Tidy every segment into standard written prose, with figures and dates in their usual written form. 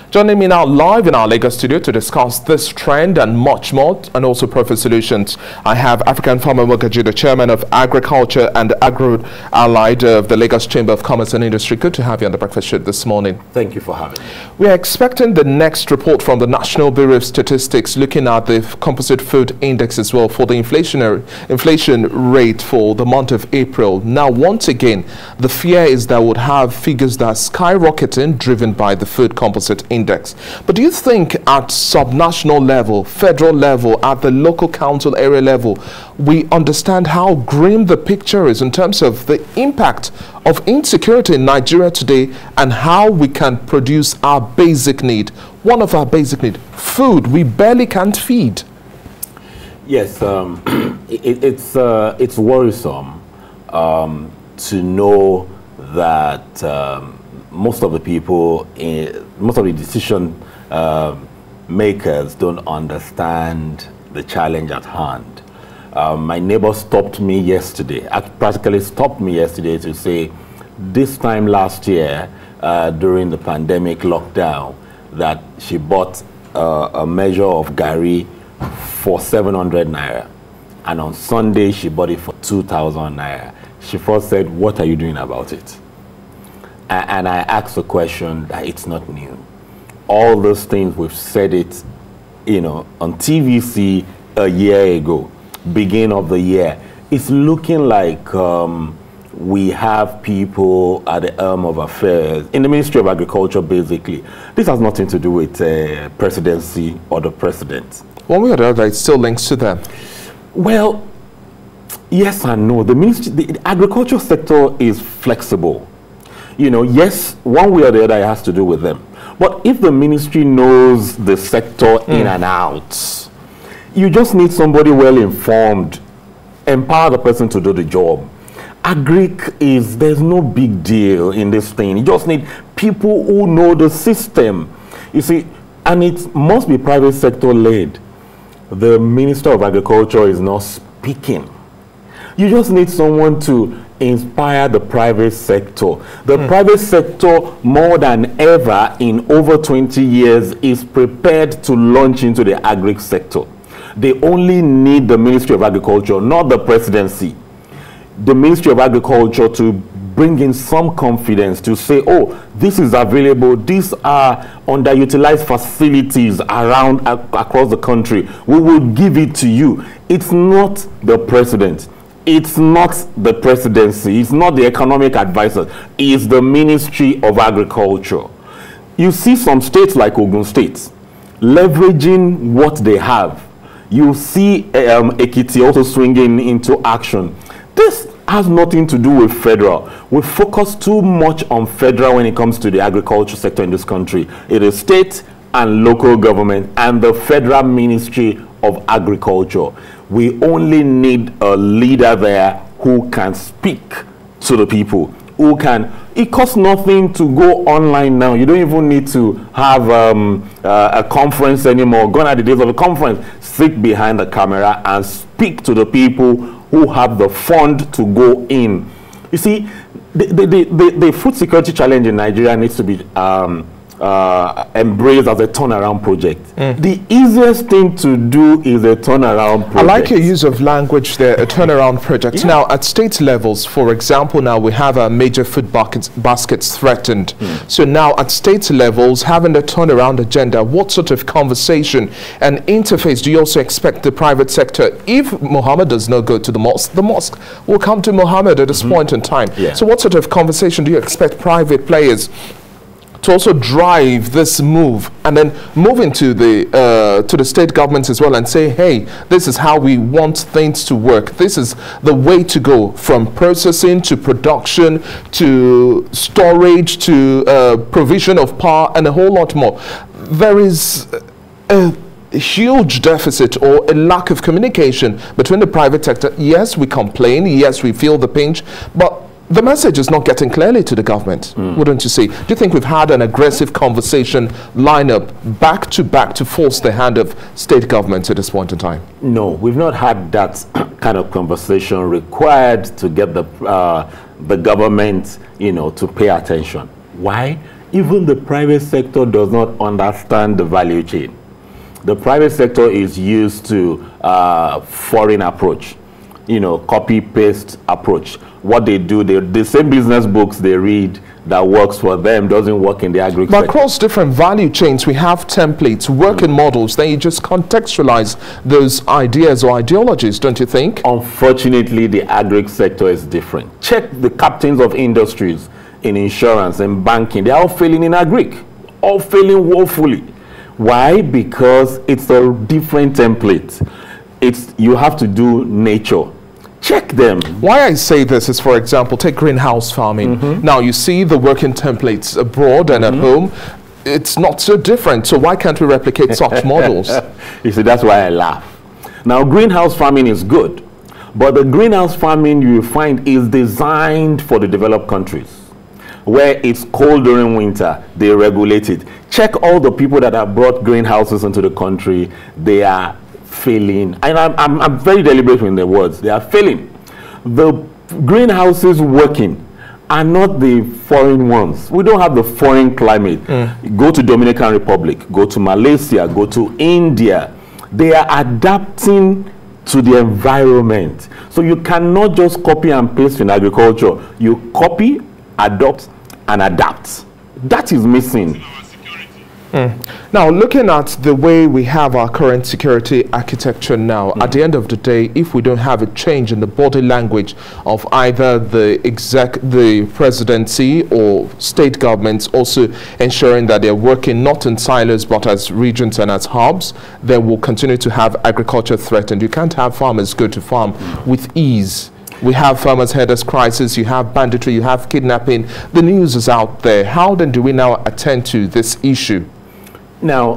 Joining me now live in our Lagos studio to discuss this trend and much more, and also profit solutions, I have African Farmer Mogaji, the Chairman of Agriculture and Agro-Allied of the Lagos Chamber of Commerce and Industry. Good to have you on the breakfast show this morning. Thank you for having me. We are expecting the next report from the National Bureau of Statistics looking at the composite food index as well for the inflation rate for the month of April. Now, once again, the fear is that we'll have figures that are skyrocketing driven by the food composite index. But do you think at subnational level, federal level, at the local council area level, we understand how grim the picture is in terms of the impact of insecurity in Nigeria today and how we can produce our basic need? One of our basic needs, food, we barely can't feed. Yes, it's worrisome to know that most of the people, most of the decision makers don't understand the challenge at hand. My neighbor stopped me yesterday, practically stopped me yesterday to say this time last year during the pandemic lockdown that she bought a measure of garri for 700 naira, and on Sunday she bought it for 2,000 naira. She first said, "What are you doing about it?" And I asked the question that it's not new. All those things, we've said it, on TVC a year ago, beginning of the year. It's looking like we have people at the helm of affairs in the Ministry of Agriculture, basically. This has nothing to do with presidency or the president. One way or the other, it still links to them. Well, yes and no. The agriculture sector is flexible. Yes, one way or the other, it has to do with them. But if the ministry knows the sector in and out, you just need somebody well informed, empower the person to do the job. There's no big deal in this thing. You just need people who know the system. You see, and it must be private sector led. The Minister of Agriculture is not speaking. You just need someone to inspire the private sector. The private sector, more than ever in over 20 years, is prepared to launch into the agri sector. They only need the Ministry of Agriculture, not the presidency. The Ministry of Agriculture to bring in some confidence to say, oh, this is available. These are underutilized facilities across the country. We will give it to you. It's not the president. It's not the presidency. It's not the economic advisor. It's the Ministry of Agriculture. You see some states like Ogun State leveraging what they have. You see Ekiti also swinging into action. This has nothing to do with federal. We focus too much on federal when it comes to the agriculture sector in this country. It is state and local government and the Federal Ministry of Agriculture. We only need a leader there who can speak to the people, it costs nothing to go online now. You don't even need to have a conference anymore. Gone are the days of a conference. Sit behind the camera and speak to the people who have the fund to go in. You see, the food security challenge in Nigeria needs to be embraced as a turnaround project. The easiest thing to do is a turnaround project. I like your use of language there, a turnaround project. Yeah. Now, at state levels, for example, now we have our major food baskets threatened. So now at state levels, having a turnaround agenda, what sort of conversation and interface do you also expect the private sector? If Muhammad does not go to the mosque will come to Muhammad at this point in time. Yeah. So what sort of conversation do you expect private players to also drive this move and then move into the state governments as well and say, hey, this is how we want things to work. This is the way to go, from processing to production to storage to provision of power and a whole lot more. There is a huge deficit or a lack of communication between the private sector. Yes, we complain. Yes, we feel the pinch, but the message is not getting clearly to the government, wouldn't you say? Do you think we've had an aggressive conversation line up back to force the hand of state governments at this point in time? No, we've not had that kind of conversation required to get the government, to pay attention. Why? even the private sector does not understand the value chain. The private sector is used to foreign approach, you know, copy-paste approach. What they do, the same business books they read that works for them doesn't work in the agri sector. But across different value chains, we have templates, working models. Then you just contextualize those ideas or ideologies, don't you think? Unfortunately, the agri sector is different. Check the captains of industries in insurance and banking. They're all failing in agri, all failing woefully. Why? Because it's a different template. You have to do nature. Check them. Why I say this is, for example, take greenhouse farming. Now, you see the working templates abroad and at home. It's not so different. So why can't we replicate such models? You see, that's why I laugh. Now, greenhouse farming is good. But the greenhouse farming you find is designed for the developed countries, where it's cold during winter, they regulate it. Check all the people that have brought greenhouses into the country. They are failing. And I'm very deliberate in the words. They are failing. The greenhouses working are not the foreign ones. We don't have the foreign climate. Go to Dominican Republic, go to Malaysia, go to India. They are adapting to the environment. So you cannot just copy and paste in agriculture. You copy, adopt, and adapt. That is missing. Now, looking at the way we have our current security architecture now, at the end of the day, if we don't have a change in the body language of either the presidency or state governments also ensuring that they're working not in silos but as regions and as hubs, then we'll continue to have agriculture threatened. You can't have farmers go to farm with ease. We have farmers' headers crisis, you have banditry, you have kidnapping. The news is out there. How then do we now attend to this issue? Now,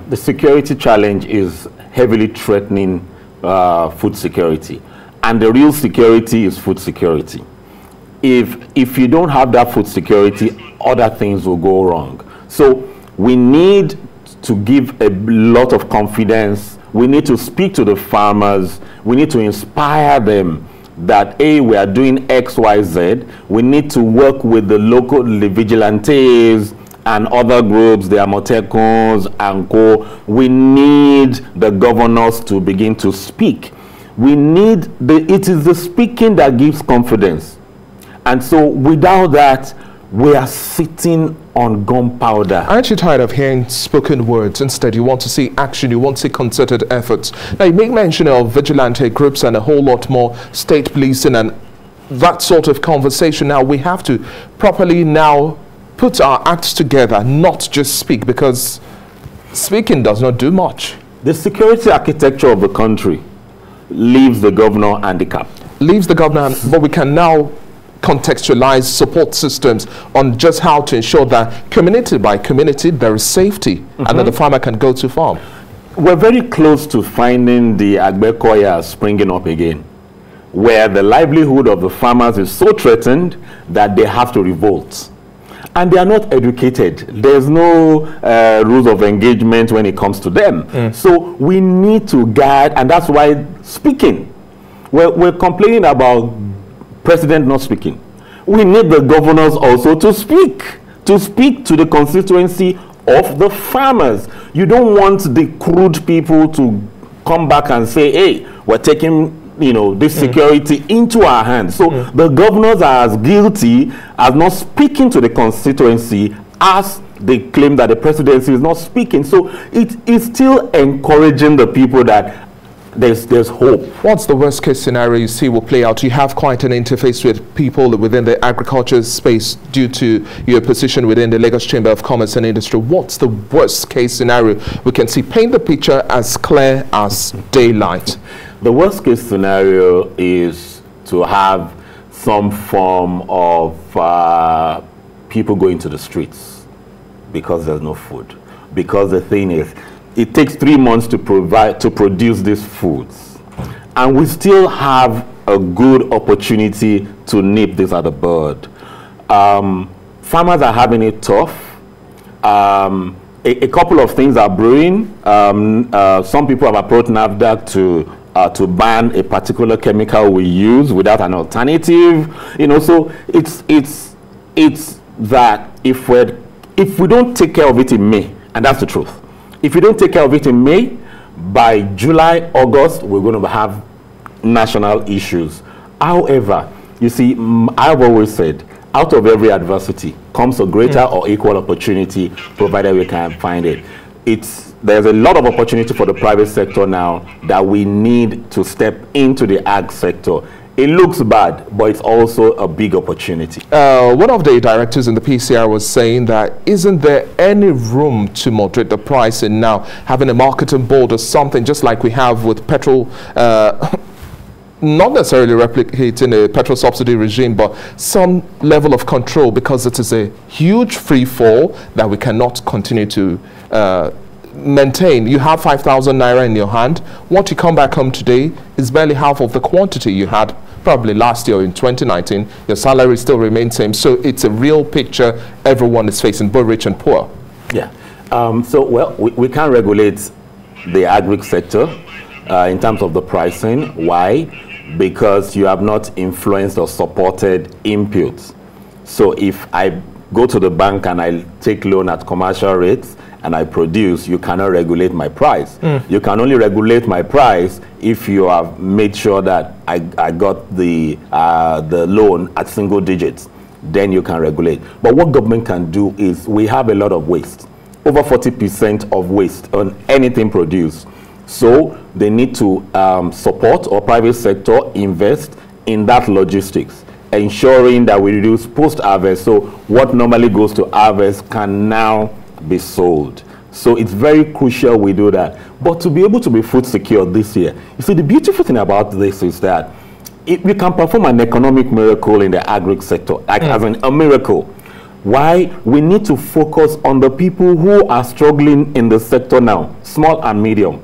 the security challenge is heavily threatening food security. And the real security is food security. If you don't have that food security, other things will go wrong. So we need to give a lot of confidence. We need to speak to the farmers. We need to inspire them that, A, we are doing X, Y, Z. We need to work with the local vigilantes and other groups, the Amotekons and co. We need the governors to begin to speak. We need it is the speaking that gives confidence. And so without that, we are sitting on gunpowder. Aren't you tired of hearing spoken words? Instead, you want to see action, you want to see concerted efforts. Now, you make mention of vigilante groups and a whole lot more, state policing and that sort of conversation. Now, we have to properly now put our acts together, not just speak, because speaking does not do much. The security architecture of the country leaves the governor handicapped. Leaves the governor, but we can now contextualize support systems on just how to ensure that community by community there is safety and that the farmer can go to farm. We're very close to finding the Agbekoya springing up again, where the livelihood of the farmers is so threatened that they have to revolt. And they are not educated. There's no rules of engagement when it comes to them. So we need to guide, and that's why speaking. We're complaining about president not speaking. We need the governors also to speak to the constituency of the farmers. You don't want the crude people to come back and say, hey, we're taking this security into our hands. So the governors are as guilty as not speaking to the constituency as they claim that the presidency is not speaking. So it is still encouraging the people that there's hope. What's the worst case scenario you see will play out? You have quite an interface with people within the agriculture space due to your position within the Lagos Chamber of Commerce and Industry. What's the worst case scenario we can see? Paint the picture as clear as daylight. The worst case scenario is to have some form of people going to the streets because there's no food. Because the thing is, it takes 3 months to produce these foods, and we still have a good opportunity to nip this at the bud. Farmers are having it tough. A couple of things are brewing. Some people have approached NAFDAC to ban a particular chemical we use without an alternative. So it's that if if we don't take care of it in May, and that's the truth, if we don't take care of it in May, by July, August, we're going to have national issues. However, you see, I've always said, out of every adversity comes a greater or equal opportunity, provided we can find it. There's a lot of opportunity for the private sector now that we need to step into the ag sector. It looks bad, but it's also a big opportunity. One of the directors in the PCR was saying that isn't there any room to moderate the price in now having a marketing board or something, just like we have with petrol, not necessarily replicating a petrol subsidy regime, but some level of control, because it is a huge free fall that we cannot continue to maintain. You have 5,000 naira in your hand. What you come back home today is barely half of the quantity you had probably last year in 2019. Your salary still remains same. So it's a real picture everyone is facing, both rich and poor. Yeah. Well, we can't regulate the agri sector in terms of the pricing. Why? Because you have not influenced or supported inputs. So if I go to the bank and I take loan at commercial rates and I produce, you cannot regulate my price. You can only regulate my price if you have made sure that I got the loan at single digits. Then you can regulate. But what government can do is, we have a lot of waste, over 40% of waste on anything produced. So they need to support, or private sector invest in that logistics, ensuring that we reduce post-harvest. So what normally goes to harvest can now be sold. So it's very crucial we do that. But to be able to be food secure this year, you see, the beautiful thing about this is that we can perform an economic miracle in the agri sector, like as in a miracle. Why? We need to focus on the people who are struggling in the sector now, small and medium.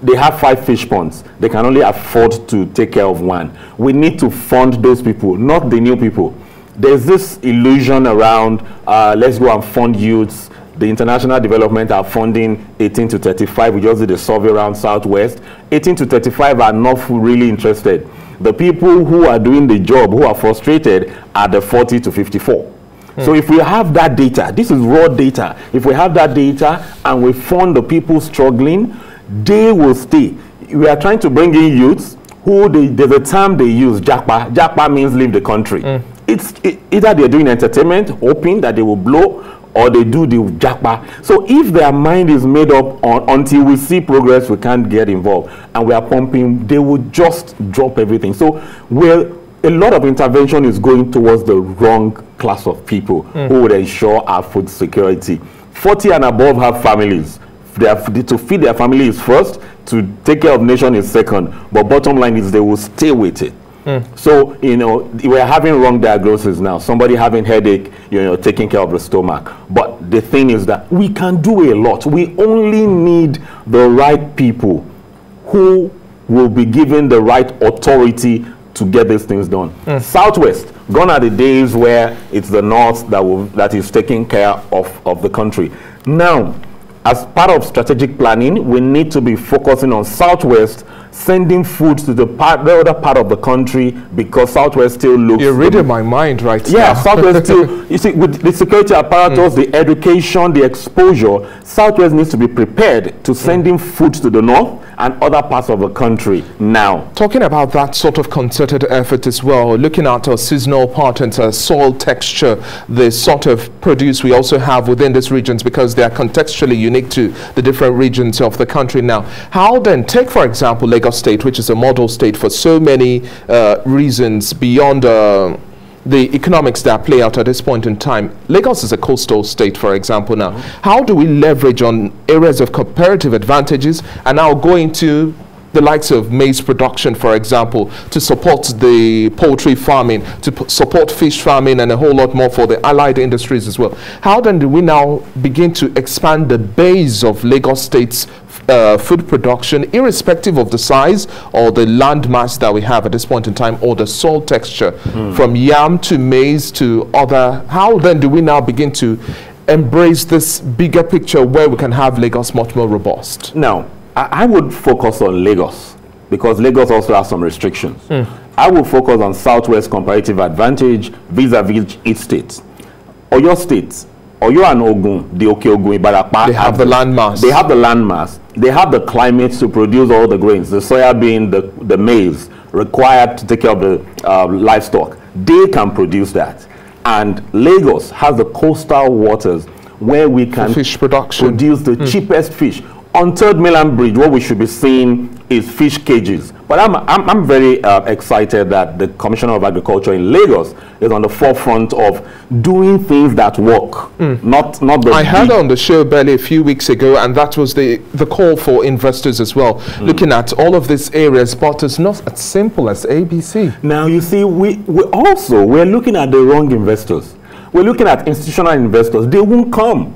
They have 5 fish ponds. They can only afford to take care of 1. We need to fund those people, not the new people. There's this illusion around, let's go and fund youths. The international development are funding 18 to 35. We just did a survey around Southwest. 18 to 35 are not really interested. The people who are doing the job, who are frustrated, are the 40 to 54. So if we have that data, this is raw data. If we have that data and we fund the people struggling, they will stay. We are trying to bring in youths who there's a term they use, Japa. Japa means leave the country. Either they're doing entertainment, hoping that they will blow, or they do the Japa. So if their mind is made up on until we see progress, we can't get involved, and we are pumping, they will just drop everything. So a lot of intervention is going towards the wrong class of people who would ensure our food security. 40 and above have families. To feed their families first, to take care of nation is second. But bottom line is they will stay with it. So, you know, we're having wrong diagnosis now. Somebody having headache, you know, taking care of the stomach. But the thing is that we can do a lot. We only need the right people who will be given the right authority to get these things done. Southwest, gone are the days where it's the North that is taking care of the country. Now, as part of strategic planning, we need to be focusing on Southwest, sending food to the other part of the country, because Southwest still looks... You're reading my mind right now. Yeah, Southwest still... You see, with the security apparatus, the education, the exposure, Southwest needs to be prepared to sending food to the North and other parts of the country now. Talking about that sort of concerted effort as well, looking at our seasonal patterns, our soil texture, the sort of produce we also have within these regions, because they are contextually unique to the different regions of the country now. How then, take for example Lagos State, which is a model state for so many reasons beyond the economics that play out at this point in time. Lagos is a coastal state, for example, now. How do we leverage on areas of comparative advantages and now go into the likes of maize production, for example, to support the poultry farming, to support fish farming, and a whole lot more for the allied industries as well? How then do we now begin to expand the base of Lagos State's food production, irrespective of the size or the land mass that we have at this point in time, or the soil texture, from yam to maize to other? How then do we now begin to embrace this bigger picture where we can have Lagos much more robust? Now, I would focus on Lagos, because Lagos also has some restrictions. I will focus on Southwest comparative advantage vis-a-vis each state. Oyo State Oyo and Ogun, the Oke Ogun, Ibarapa, they have the landmass. They have the landmass. They have the climate to produce all the grains, the soybean, the maize required to take care of the livestock. They can produce that. And Lagos has the coastal waters where we can fish production. Produce the cheapest fish. On Third Mainland Bridge, what we should be seeing is fish cages. But I'm very excited that the Commissioner of Agriculture in Lagos is on the forefront of doing things that work. Not the I heard on the show barely a few weeks ago, and that was the call for investors as well, looking at all of these areas, but it's not as simple as ABC. Now, you see, we're looking at the wrong investors. We're looking at institutional investors. They won't come.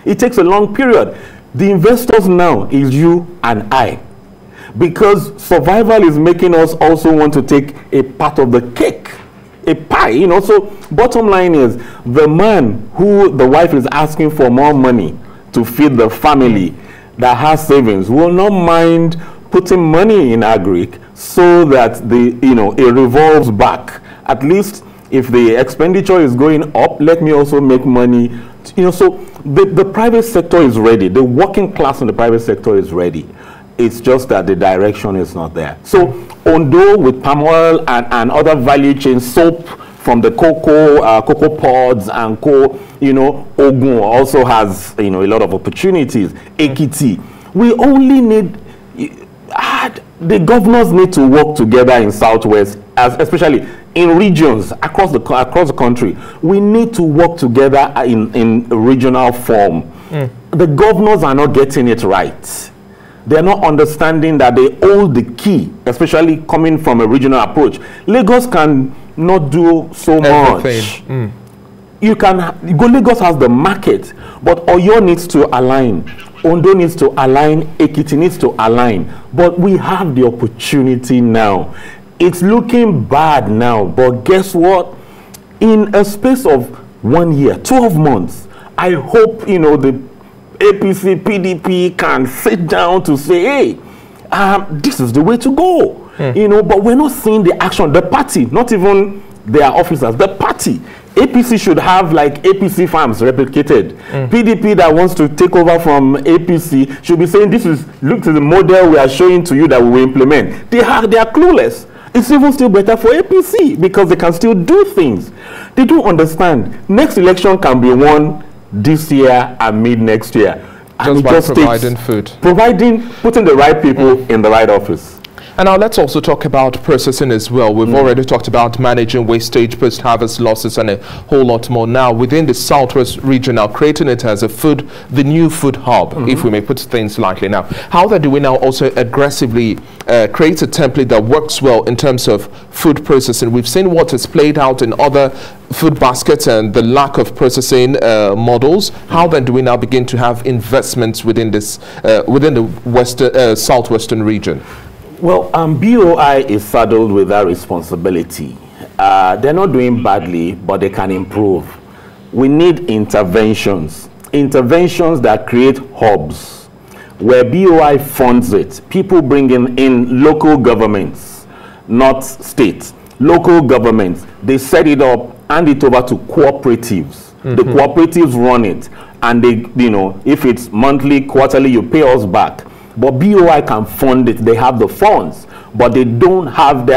It takes a long period. The investors now is you and I, because survival is making us also want to take a part of the cake, a pie, you know. So bottom line is, the man who the wife is asking for more money to feed the family that has savings will not mind putting money in agric so that it revolves back. At least if the expenditure is going up, let me also make money. So the private sector is ready. The working class in the private sector is ready. It's just that the direction is not there. So Ondo with palm oil and other value chain, soap from the cocoa pods and Ogun also has a lot of opportunities. Ekiti. We only need the governors need to work together in Southwest, especially in regions across the country. We need to work together in regional form. The governors are not getting it right. They're not understanding that they hold the key, especially coming from a regional approach. Lagos can not do so much. Lagos has the market, but Oyo needs to align. Ondo needs to align. Ekiti needs to align. But we have the opportunity now. It's looking bad now, but guess what? In a space of 1 year, 12 months, I hope, the APC, PDP can sit down to say, hey, this is the way to go. But we're not seeing the action. The party, not even their officers, the party. APC should have like APC farms replicated. PDP that wants to take over from APC should be saying, look to the model we are showing to you that we will implement. They are clueless. It's even still better for APC because they can still do things. They don't understand. Next election can be won this year and mid next year. Just by providing food. Putting the right people in the right office. And now let's also talk about processing as well. We've already talked about managing wastage, post-harvest losses, and a whole lot more. Now, within the Southwest region, now creating it as the new food hub, if we may put things lightly. Now, how do we now also aggressively create a template that works well in terms of food processing? We've seen what has played out in other food baskets and the lack of processing models. How then do we now begin to have investments within this, within the Southwestern region? Well, BOI is saddled with that responsibility. They're not doing badly, but they can improve. We need interventions that create hubs where BOI funds it. People bringing in local governments, not states. Local governments, they set it up, hand it over to cooperatives. The cooperatives run it, and they, if it's monthly, quarterly, you pay us back. But BOI can fund it. They have the funds, but they're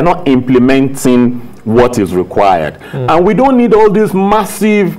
not implementing what is required. And we don't need all these massive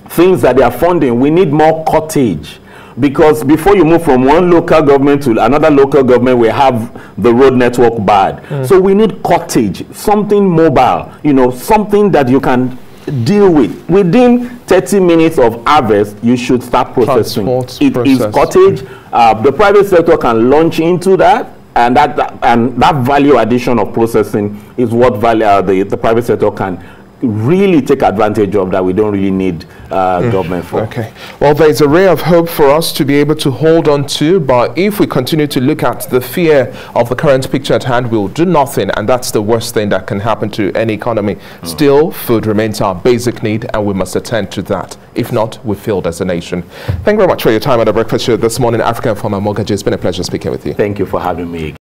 things that they are funding. We need more cottage, because before you move from one local government to another local government, we have the road network bad. So we need cottage, something mobile, something that you can deal with. Within 30 minutes of harvest, you should start processing. It is cottage. The private sector can launch into that, and that value addition of processing is what the private sector can really take advantage of, that we don't really need government for. Okay. Well, there's a ray of hope for us to be able to hold on to, but if we continue to look at the fear of the current picture at hand, we'll do nothing, and that's the worst thing that can happen to any economy. Still, food remains our basic need, and we must attend to that. If not, we failed as a nation. Thank you very much for your time on the Breakfast Show this morning. African Farmer Mortgage, it's been a pleasure speaking with you. Thank you for having me.